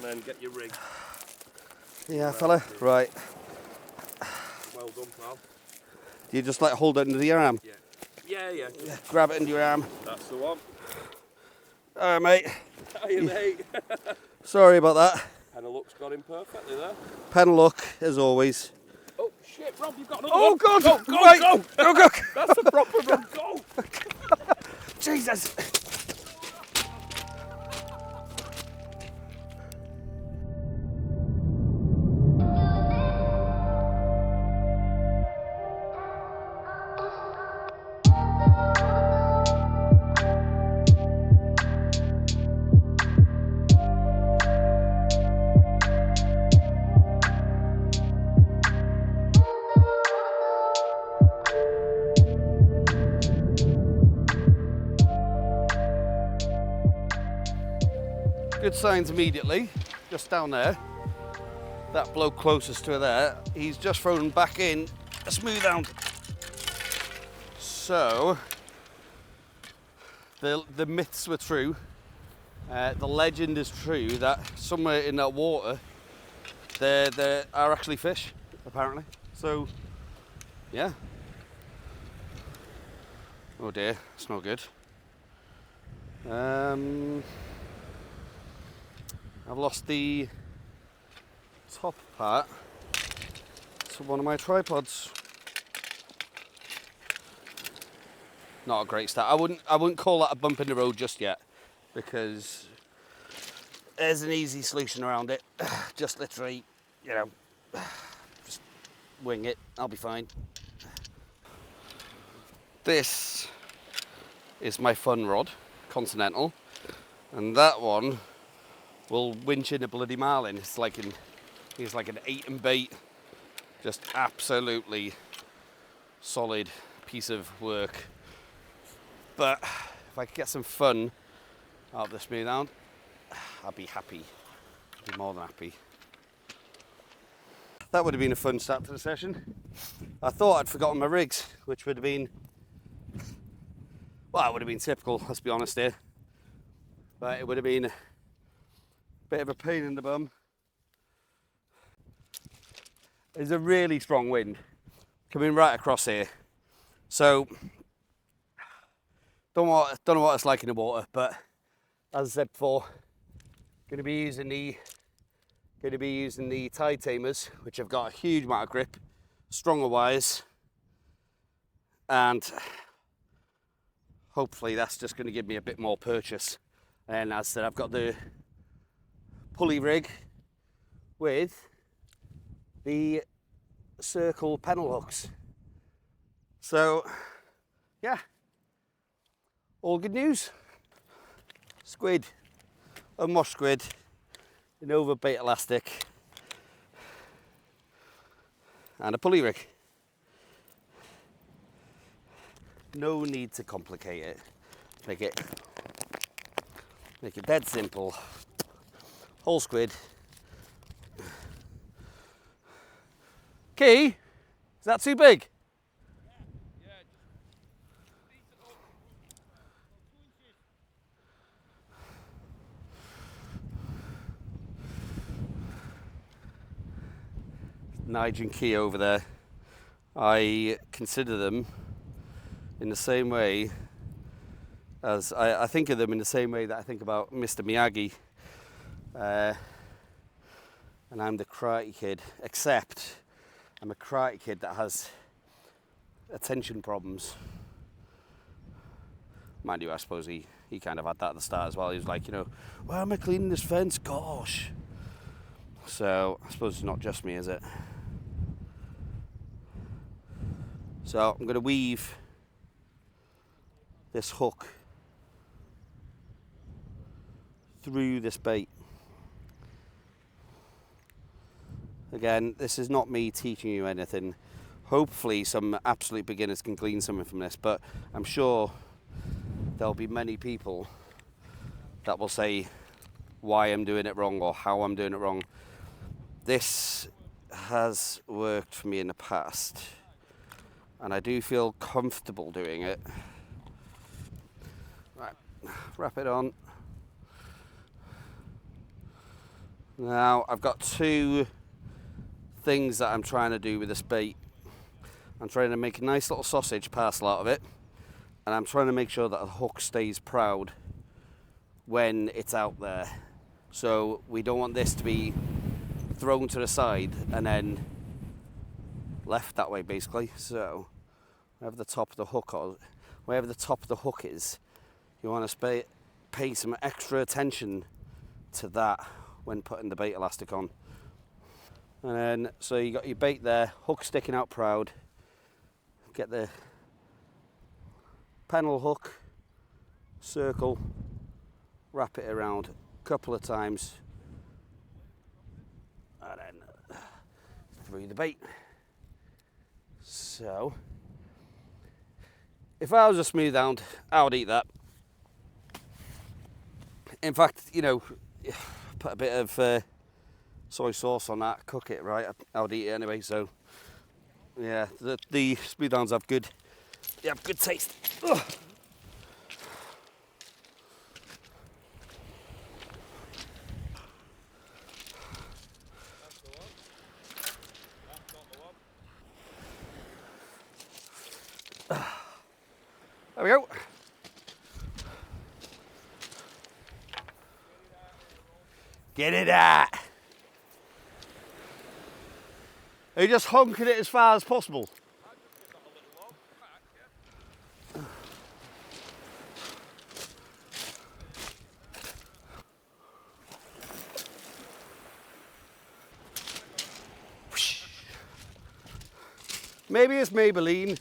then get your rig. Yeah, fella. Right. Well done, pal. Do you just like hold it under your arm? Yeah. Grab it into your arm. That's the one. Alright, mate. Hiya, mate. Sorry about that. Penelope's got him perfectly there. Pen of luck, as always. Oh, shit, Rob, you've got another Oh, one. God! Go! Right. Go! That's a proper run, go! Jesus! Good signs immediately, just down there. That bloke closest to her there, he's just thrown back in a smooth hound. So, the myths were true. The legend is true that somewhere in that water there are actually fish, apparently. So, yeah. Oh dear, it's not good. I've lost the top part to one of my tripods. Not a great start. I wouldn't call that a bump in the road just yet, because there's an easy solution around it. Just literally, you know, just wing it. I'll be fine. This is my fun rod, Continental, and that one will winch in a bloody marlin. He's like an 8 and bait, just absolutely solid piece of work. But if I could get some fun out of this smooth hound, I'd be happy. I'd be more than happy. That would have been a fun start to the session. I thought I'd forgotten my rigs, which would have been, well, it would have been typical, let's be honest here. But it would have been bit of a pain in the bum. There's a really strong wind coming right across here. So, don't know what it's like in the water, but as I said before, going to be using the tide tamers, which have got a huge amount of grip, stronger wires, and hopefully that's just going to give me a bit more purchase. And as I said, I've got the pulley rig with the circle pennel hooks. So, yeah, all good news. Squid, unwashed squid, an overbait elastic, and a pulley rig. No need to complicate it. Make it dead simple. Whole squid. Key? Is that too big? Yeah. Nige and Key over there. I consider them in the same way as I think of them in the same way that I think about Mr. Miyagi. And I'm the Karate Kid, except I'm a Karate Kid that has attention problems. Mind you, I suppose he kind of had that at the start as well. He was like, you know, why am I cleaning this fence? Gosh. So I suppose it's not just me, is it? So I'm going to weave this hook through this bait. Again, this is not me teaching you anything. Hopefully some absolute beginners can glean something from this, but I'm sure there'll be many people that will say why I'm doing it wrong or how I'm doing it wrong. This has worked for me in the past, and I do feel comfortable doing it. Right, wrap it on. Now I've got two things that I'm trying to do with this bait. I'm trying to make a nice little sausage parcel out of it, and I'm trying to make sure that the hook stays proud when it's out there. So we don't want this to be thrown to the side and then left that way, basically. So wherever the top of the hook is, you want to pay some extra attention to that when putting the bait elastic on. And then, so you got your bait there, hook sticking out proud. Get the pennel hook, circle, wrap it around a couple of times, and then through the bait. So, if I was a smooth hound, I would eat that. In fact, you know, put a bit of soy sauce on that, cook it right, I would eat it anyway. So, yeah, the smooth hounds have good taste. Ugh. There we go. Get it out. Are you just honking it as far as possible? Maybe it's Maybelline.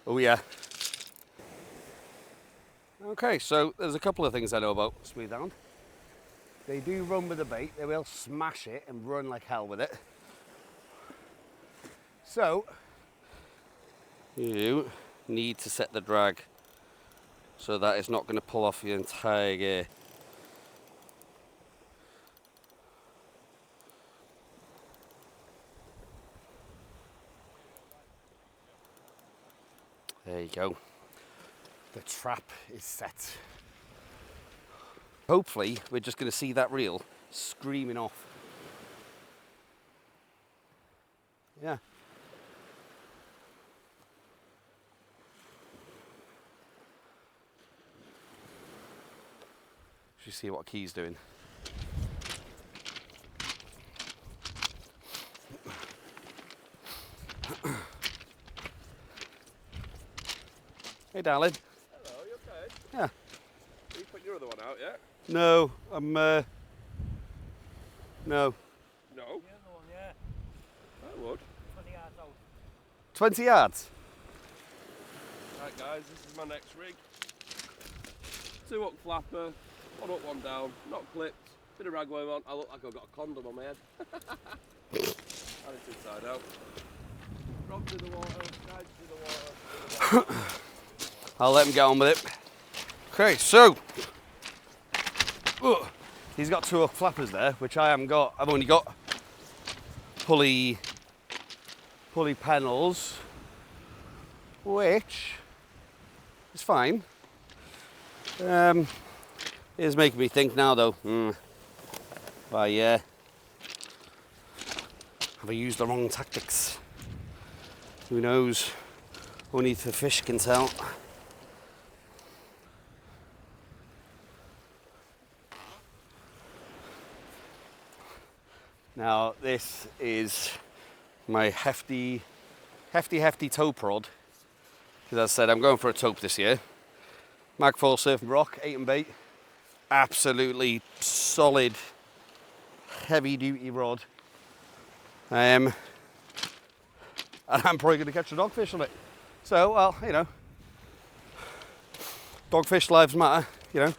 Oh yeah. Okay, so there's a couple of things I know about smooth hound. They do run with the bait. They will smash it and run like hell with it. So you need to set the drag so that it's not going to pull off your entire gear. There you go. The trap is set. Hopefully, we're just going to see that reel screaming off. Yeah. Should see what Key's doing. Hey, darling. Hello, you okay? Yeah. Are you putting your other one out yet? No, I'm. No. No? The other one, yeah. I would. 20 yards out. 20 yards. Right guys, this is my next rig. 2 hook flapper, 1 up, 1 down, not clipped, bit of ragworm on. I look like I've got a condom on my head. And it's inside out. Rob through the water, guide through the water. I'll let him get on with it. Okay, so he's got 2 hook flappers there, which I haven't got. I've only got pulley panels, which is fine. It is making me think now, though. Have I used the wrong tactics? Who knows? Only the fish can tell. Now this is my hefty Tope rod. As I said, I'm going for a Tope this year. Mag 4 Surf and Rock, 8 and bait. Absolutely solid, heavy duty rod. And I'm probably going to catch a dogfish on it. So, well, you know, dogfish lives matter, you know.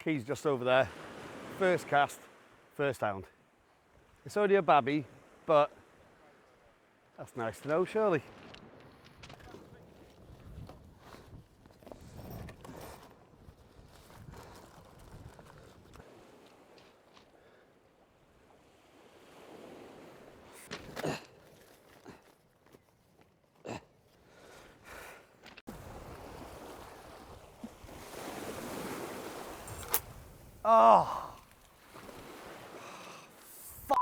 Key's just over there. First cast, first hound. It's only a babby, but that's nice to know, surely. Oh. Fuck.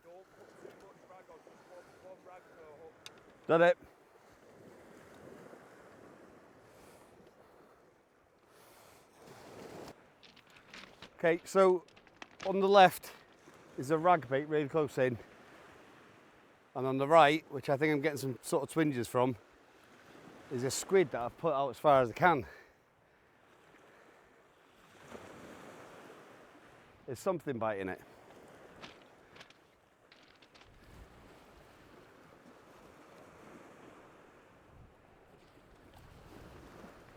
Don't put too much rag on, just one rag per hook. Done it. Okay, so on the left is a rag bait really close in. And on the right, which I think I'm getting some sort of twinges from, is a squid that I've put out as far as I can. There's something biting it.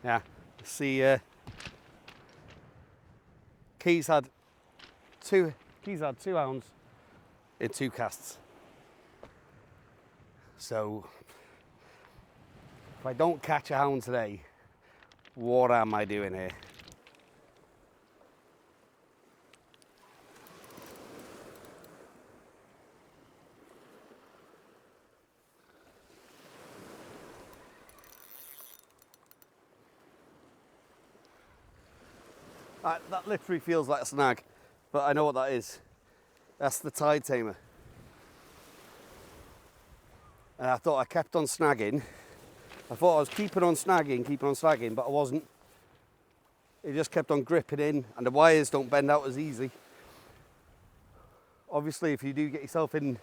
Yeah, see, Keys had two hounds in 2 casts. So if I don't catch a hound today, what am I doing here? That literally feels like a snag, but I know what that is. That's the tide tamer. And I thought I kept on snagging. I thought I was keeping on snagging, but I wasn't. It just kept on gripping in, and the wires don't bend out as easy. Obviously, if you do get yourself in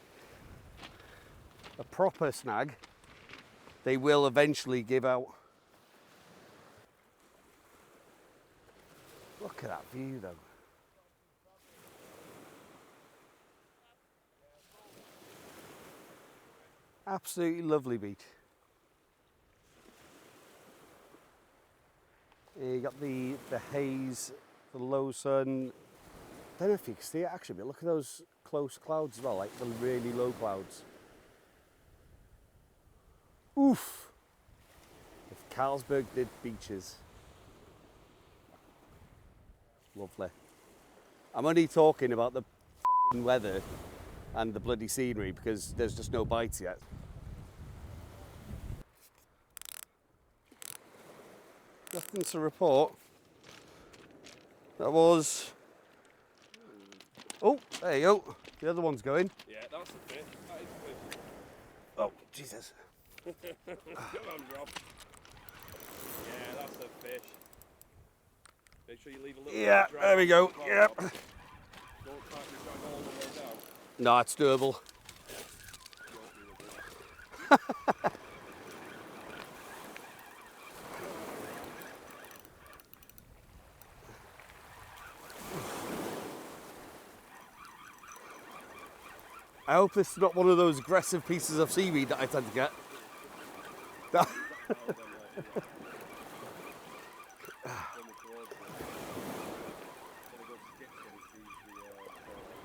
a proper snag, they will eventually give out. Look at that view though. Absolutely lovely beach. You got the haze, the low sun. I don't know if you can see it actually, but look at those close clouds as well, like the really low clouds. Oof! If Carlsberg did beaches. Lovely. I'm only talking about the f***ing weather and the bloody scenery because there's just no bites yet. Nothing to report. That was... Oh, there you go. The other one's going. Yeah, that's a fish. That is a fish. Oh, Jesus. Come on, Rob. Yeah, that's a fish. Make sure you leave a little Yeah, bit of drag there we on go. the top, Yep. Rob. Don't try to drag all the way down. No, it's doable. I hope this is not one of those aggressive pieces of seaweed that I tend to get.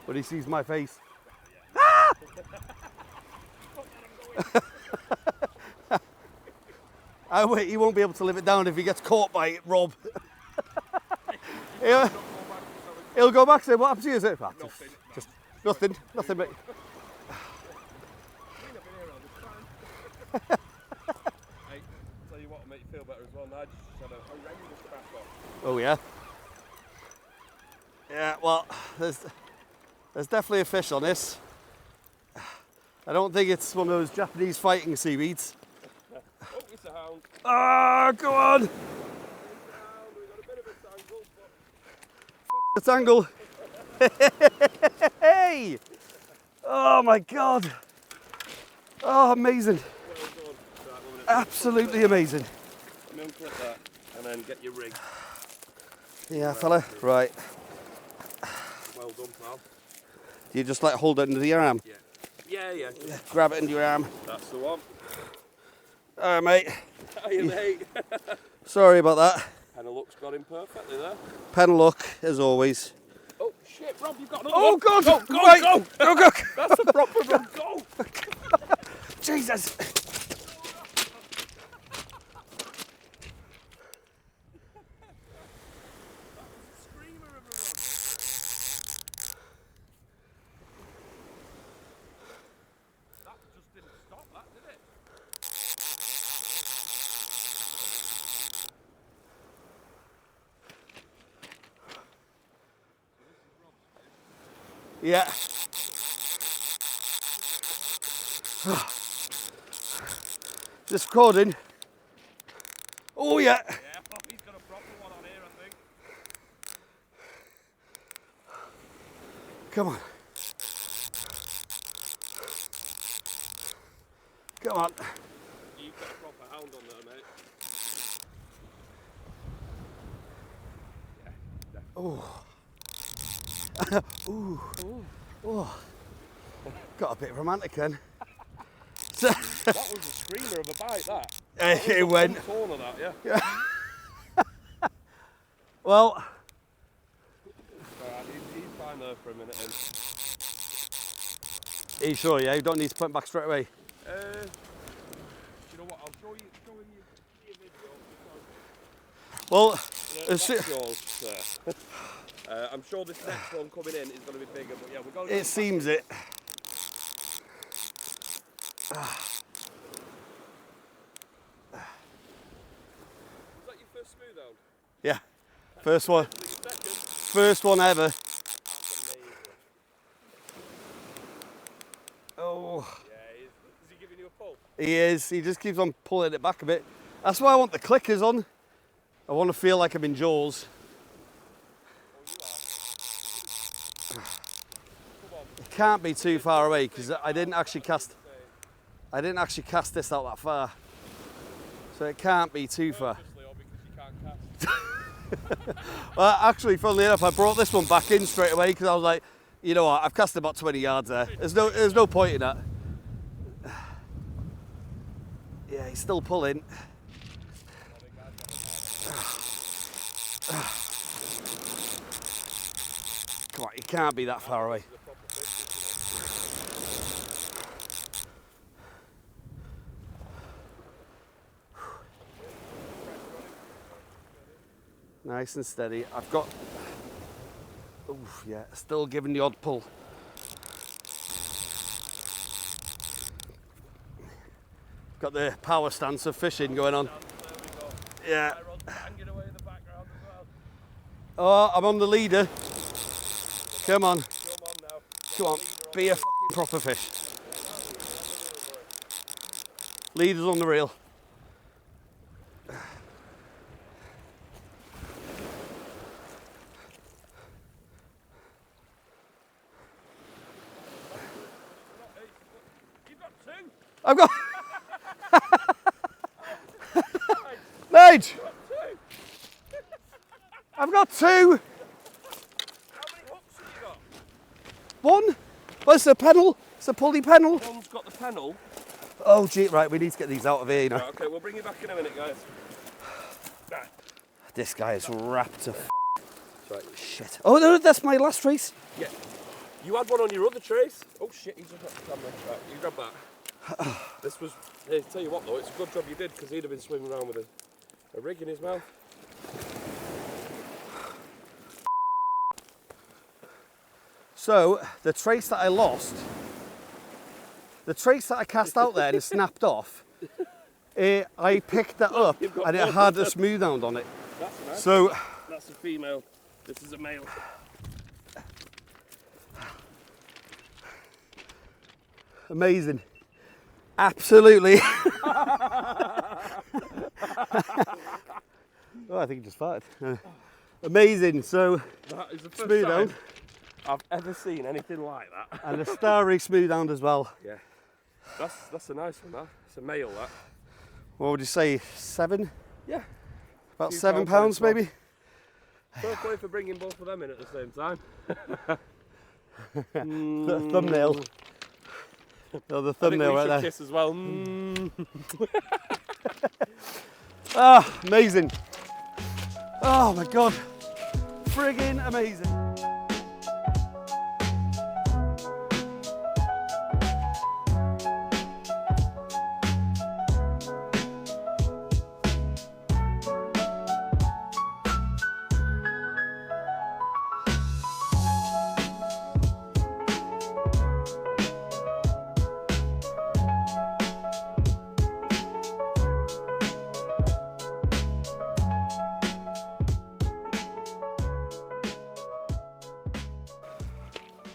When he sees my face. Oh wait, he won't be able to live it down if he gets caught by it, Rob. He'll go back and say, what happened to you? Is it? Ah, just nothing, mate. Hey, tell you what will make you feel better as well. Nigel just had a horrendous crack off. Oh yeah? Yeah, well, there's definitely a fish on this. I don't think it's one of those Japanese fighting seaweeds. Oh, it's a hound. Ah, go on! It's a hound. We've got a bit of a tangle, but The tangle. Hey! Oh my God! Oh, amazing! well done. Right, Absolutely amazing. let me unclip that and then get your rig. Yeah, fella. Right. Well done, pal. You just like hold it under your arm. Yeah. Grab it into your arm. That's the one. All right, mate. Hiya, mate. Sorry about that. And the look's got him perfectly there. Pen of luck, as always. Oh, shit, Rob, you've got another Oh one. God! Go, Right. go. Go! That's a proper run. Go. Jesus! Screamer of a run. Yeah. Just recording. Oh yeah. Yeah, he's got a proper one on here, I think. Come on. Come on. You've got a proper hound on there, mate. Yeah, Ooh. Oh. Got a bit romantic then. So, that was a screamer of a bite, that. it went. Corner, that, yeah. Well. Alright, he's fine there for a minute. Are you sure? Yeah, you don't need to put him back straight away. You know what? I'll show you your video. Well, That's yours, I'm sure this next one coming in is going to be bigger, but yeah, we're going. it seems it. Was that your first smooth hound? Yeah, first one. Second? First one ever. That's amazing. Oh, Yeah, is he giving you a pull? he is. He just keeps on pulling it back a bit. That's why I want the clickers on. I want to feel like I'm in Jaws. It can't be too far away because I didn't actually cast this out that far. So it can't be too far. Purposely or because you can't cast? Well, actually, funnily enough, I brought this one back in straight away because I was like, you know what, I've cast about 20 yards there. There's no point in that. Yeah, he's still pulling. Come on, he can't be that far away. Nice and steady. I've got, oof, yeah, still giving the odd pull. Got the power stance of fishing going on. Yeah. Hanging away in the background as well. Oh, I'm on the leader. Come on. Come on now. Come on. Be a f***ing proper fish. Leader's on the reel. You've got two. I've got... Nige! I've got two. How many hooks have you got? One. Well, it's a pennel. It's a pulley pennel. One's got the pennel. Oh, gee, right, we need to get these out of here, you know. Right, okay, we'll bring you back in a minute, guys. Right. This guy is wrapped to Right. shit. Oh, no, that's my last race. Yeah. You had one on your other trace. Oh shit, he's just got the camera. Right, you grab that. This was, hey, tell you what though, it's a good job you did because he'd have been swimming around with a rig in his mouth. So, the trace that I lost, the trace that I cast out there and it snapped off, I picked that up and it had a smooth hound on it. That's nice. So, That's a female. This is a male. amazing. Absolutely. Oh, I think he just farted. Amazing. So, That is the first smooth time hound I've ever seen anything like that. and a starry smooth hound as well. Yeah. That's a nice one, that. It's a male, that. What would you say? 7? Yeah. About Few 7 pounds, pounds maybe? Fair play for bringing both of them in at the same time. Thumbnail. Oh, the thumbnail right there. Kiss as well. Ah, amazing. Oh my God. Friggin' amazing.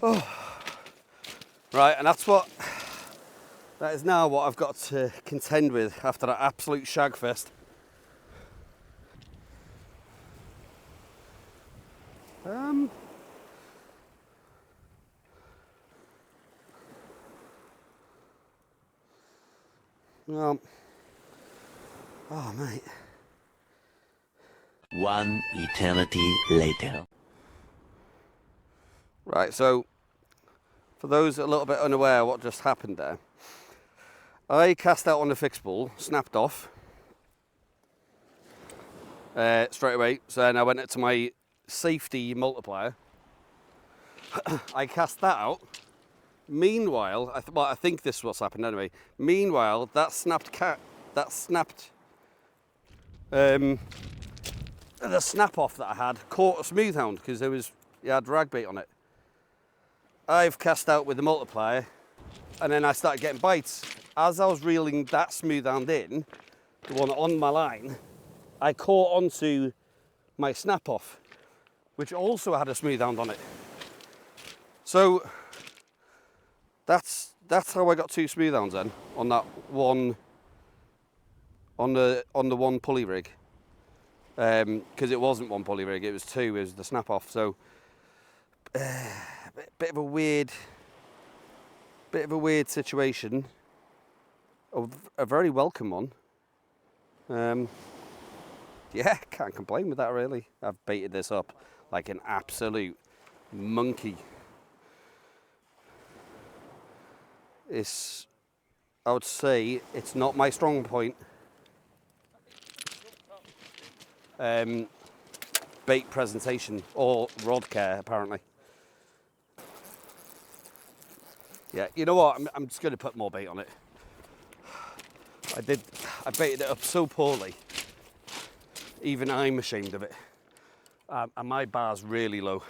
Right, and that is now what I've got to contend with after that absolute shag fest. Well, oh mate. One eternity later. Right, so for those a little bit unaware what just happened there, I cast out on the fixed ball, snapped off straight away. So then I went into my safety multiplier. I cast that out. Meanwhile, I think this is what's happened anyway. Meanwhile, the snap off that I had caught a smooth hound because it had drag bait on it. I've cast out with the multiplier, and then I started getting bites. As I was reeling that smooth hound in, the one on my line, I caught onto my snap off, which also had a smooth hound on it. So that's how I got 2 smooth hounds then on that one, on the one pulley rig. Because it wasn't one pulley rig, it was 2. It was the snap off. So bit of a weird situation. A very welcome one. Yeah, can't complain with that really. I've baited this up like an absolute monkey. I would say it's not my strong point. Bait presentation or rod care apparently. Yeah, you know what? I'm just going to put more bait on it. I baited it up so poorly. Even I'm ashamed of it. And my bar's really low.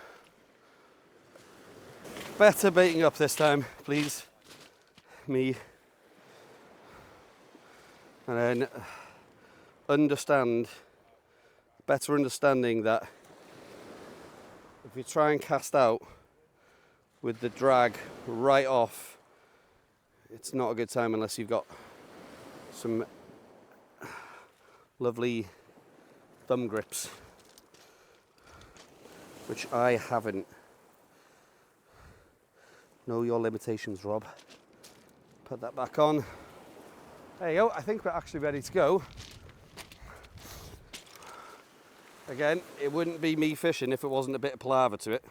Better baiting up this time, please. Me. And then better understanding that if you try and cast out with the drag right off, it's not a good time unless you've got some lovely thumb grips, which I haven't. Know your limitations, Rob. Put that back on. There you go, I think we're actually ready to go. Again, it wouldn't be me fishing if it wasn't a bit of palaver to it.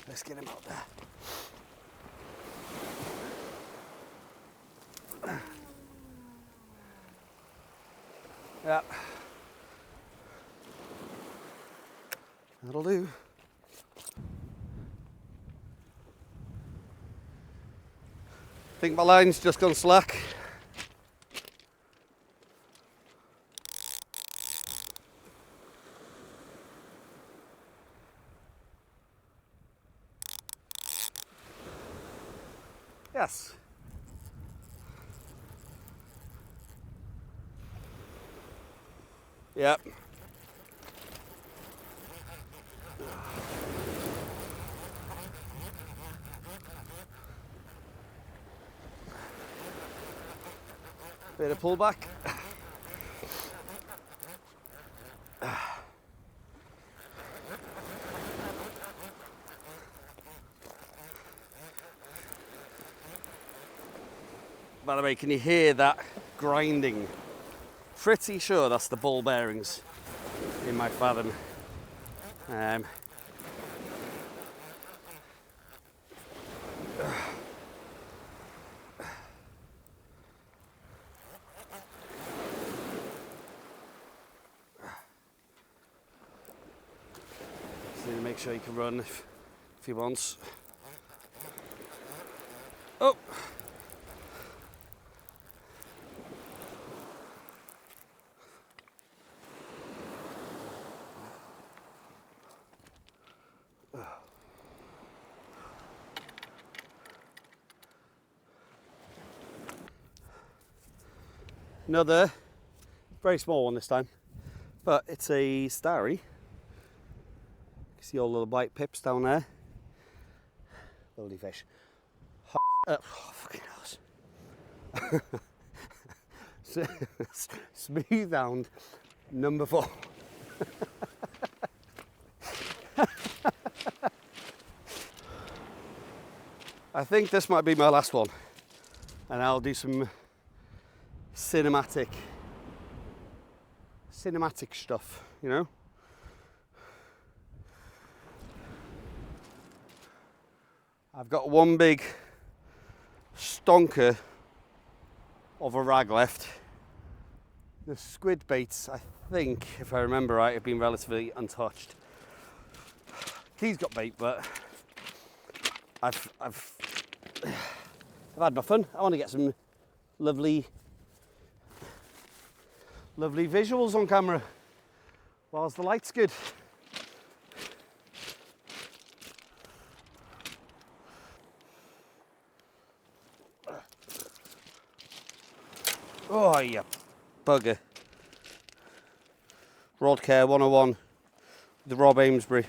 Let's get him out there. Yeah. That'll do. I think my line's just gone slack. Yes. Yep. Bit of pullback. By the way, can you hear that grinding? Pretty sure that's the ball bearings in my fathom. So make sure you can run if he wants. Oh! Another very small one this time, but it's a starry. You see all the little white pips down there. Lovely fish. Fucking hell. Smooth hound number 4. I think this might be my last one, and I'll do some cinematic stuff, you know. I've got one big stonker of a rag left. The squid baits, I think, if I remember right, have been relatively untouched. He's got bait, but I've had my fun. I want to get some lovely visuals on camera whilst the light's good. Oh, yeah, bugger. Rod Care 101, the Rob Amesbury.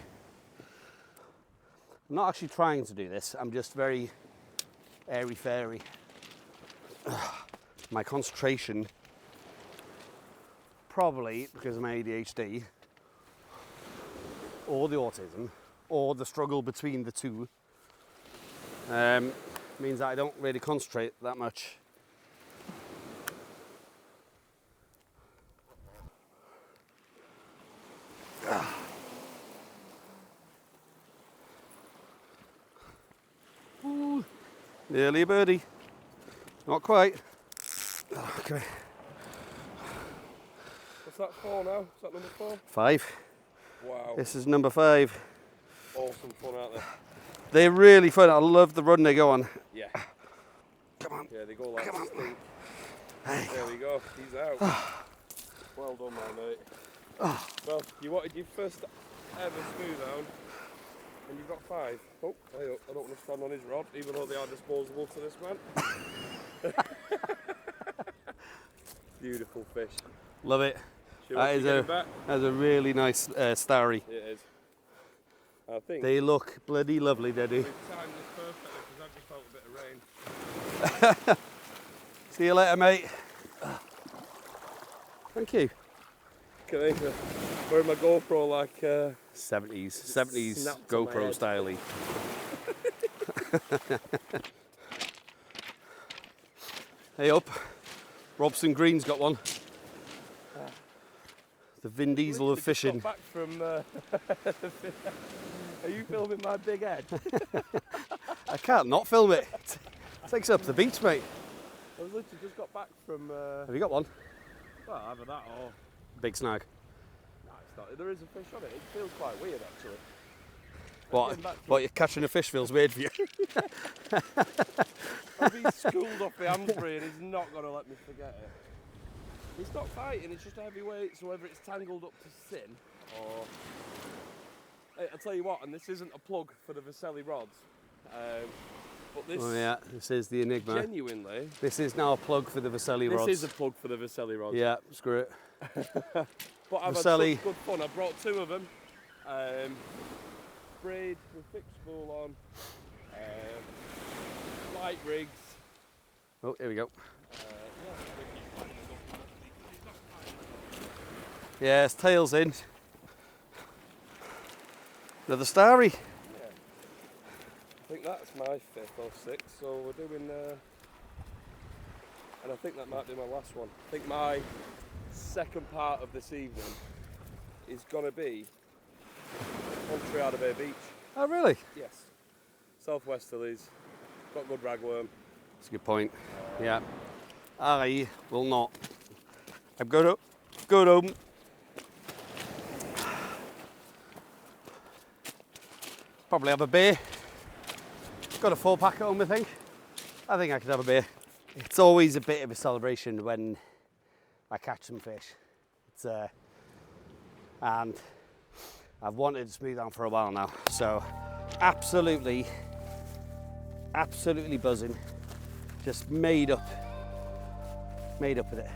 I'm not actually trying to do this, I'm just very airy-fairy. My concentration, probably because of my ADHD, or the autism, or the struggle between the two, means that I don't really concentrate that much. Ooh, nearly a birdie. Not quite. Okay. What's that 4 now? Is that number 4? 5. Wow. This is number 5. Awesome fun, aren't they? They're really fun. I love the run they go on. Yeah. Come on. Yeah, they go like Come on. stink. Hey. There we go. He's out. Well done, my mate. Well, you wanted your first ever smooth hound, and you've got 5. Oh, I don't want to stand on his rod, even though they are disposable to this man. Beautiful fish. Love it. That That's a really nice starry. It is. I think They look bloody lovely, they do. we've timed this perfectly because I've just felt a bit of rain. See you later, mate. Thank you. Okay, wearing my GoPro like 70s snapped on my GoPro head. styly. Hey up, Robson Green's got one. The Vin Diesel of Literally just fishing. got back from, are you filming my big head? I can't not film it. It takes up the beach, mate. I was literally just got back from, Have you got one? well, either that or, Big snag. no, it's not. There is a fish on it. It feels quite weird actually. What you're catching a fish feels weird for you. I've been schooled off the Amesbury and he's not going to let me forget it. It's not fighting, it's just a heavy weight, so whether it's tangled up to sin or... Hey, I'll tell you what, and this isn't a plug for the Vaselli rods, but this... Oh yeah, this is the Enigma. Genuinely... This is now a plug for the Vaselli rods. This is a plug for the Vaselli rods. Yeah, screw it. But I've Vaselli. had such good fun. I brought 2 of them. Braid with fixed spool on. Light rigs. Oh, here we go. Yes, tails in. Another starry. Yeah. I think that's my 5th or 6th, so we're doing, and I think that might be my last one. I think my second part of this evening is going to be on Triada Bay Beach. Oh, really? Yes. Southwesterlies, got good ragworm. That's a good point. Yeah. I will not. I'm going to go home. Probably have a beer. Got a 4-pack at home, I think. I think I could have a beer. It's always a bit of a celebration when I catch some fish. It's and I've wanted to smooth on for a while now, so absolutely buzzing. Just made up with it.